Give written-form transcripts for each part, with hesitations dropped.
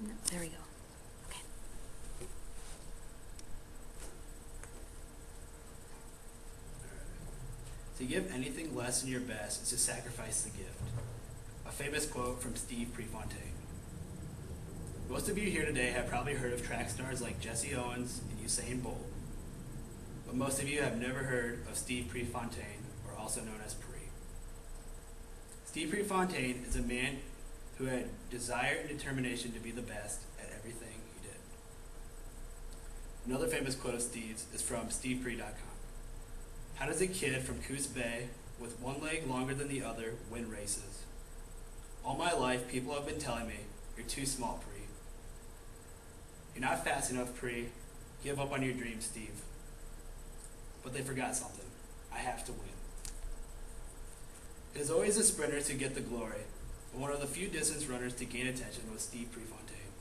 No, there we go. Okay. To give anything less than your best is to sacrifice the gift. A famous quote from Steve Prefontaine. Most of you here today have probably heard of track stars like Jesse Owens and Usain Bolt, but most of you have never heard of Steve Prefontaine, or also known as Pre. Steve Prefontaine is a man who had desire and determination to be the best at everything he did. Another famous quote of Steve's is from StevePre.com. How does a kid from Coos Bay with one leg longer than the other win races? All my life, people have been telling me, you're too small, Pre. You're not fast enough, Pre. Give up on your dreams, Steve. But they forgot something. I have to win. It is always the sprinters who get the glory, but one of the few distance runners to gain attention was Steve Prefontaine.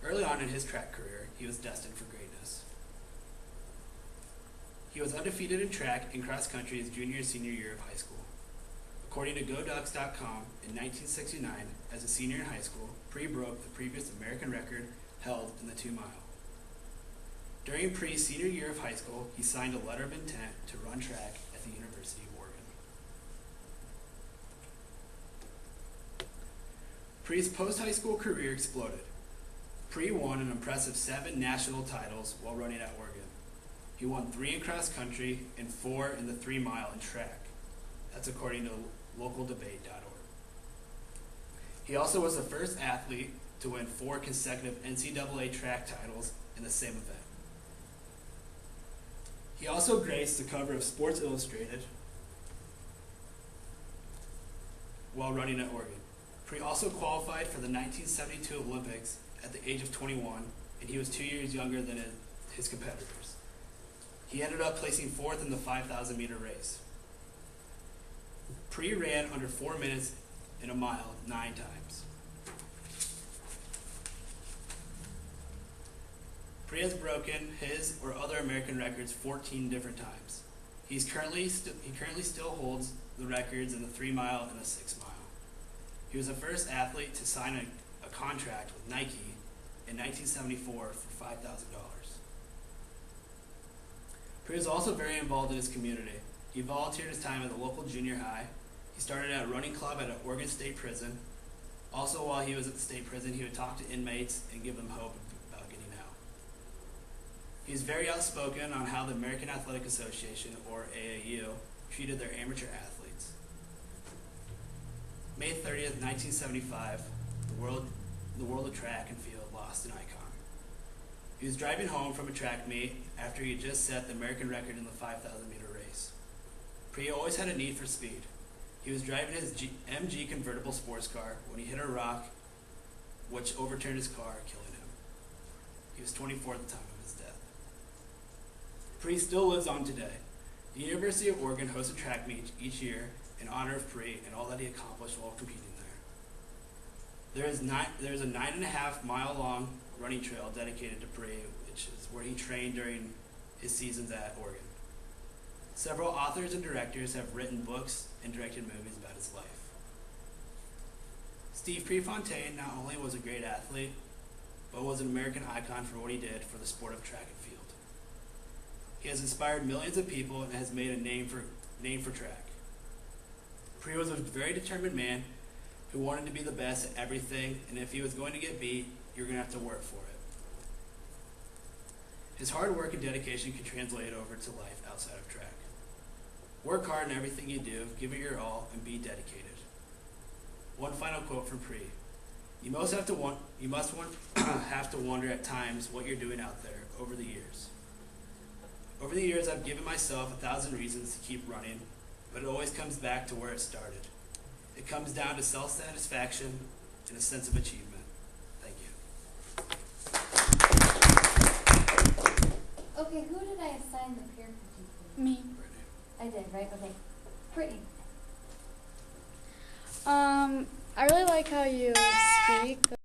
Early on in his track career, he was destined for greatness. He was undefeated in track and cross country his junior and senior year of high school. According to GoDucks.com, in 1969, as a senior in high school, Pre broke the previous American record held in the 2-mile. During Pre's senior year of high school, he signed a letter of intent to run track at the University of Oregon. Pre's post-high school career exploded. Pre won an impressive 7 national titles while running at Oregon. He won 3 in cross country and 4 in the 3-mile in track. That's according to localdebate.org. He also was the first athlete to win 4 consecutive NCAA track titles in the same event. He also graced the cover of Sports Illustrated while running at Oregon. Pre also qualified for the 1972 Olympics at the age of 21, and he was 2 years younger than his competitors. He ended up placing 4th in the 5,000-meter race. Pre ran under 4 minutes in a mile 9 times. Pre has broken his or other American records 14 different times. He currently still holds the records in the 3-mile and the 6-mile. He was the first athlete to sign a contract with Nike in 1974 for $5,000. Pre is also very involved in his community. He volunteered his time at the local junior high. He started at a running club at an Oregon State prison. Also, while he was at the state prison, he would talk to inmates and give them hope about getting out. He is very outspoken on how the American Athletic Association, or AAU, treated their amateur athletes. May 30th, 1975, the world of track and field lost an icon. He was driving home from a track meet after he had just set the American record in the 5,000-meter race. Pre always had a need for speed. He was driving his MG convertible sports car when he hit a rock, which overturned his car, killing him. He was 24 at the time of his death. Pre still lives on today. The University of Oregon hosts a track meet each year in honor of Pre and all that he accomplished while competing there. There is a 9.5-mile-long running trail dedicated to Pre, which is where he trained during his seasons at Oregon. Several authors and directors have written books and directed movies about his life. Steve Prefontaine not only was a great athlete, but was an American icon for what he did for the sport of track and field. He has inspired millions of people and has made a name for track. Pre was a very determined man who wanted to be the best at everything, and if he was going to get beat, you're going to have to work for it. His hard work and dedication can translate over to life outside of track. Work hard in everything you do, give it your all, and be dedicated. One final quote from Pre. You must have to wonder at times what you're doing out there over the years. Over the years, I've given myself 1,000 reasons to keep running, but it always comes back to where it started. It comes down to self-satisfaction and a sense of achievement. Thank you. Okay, who did I assign the peer critique to? Me. I did, right? Okay. Brittany. I really like how you speak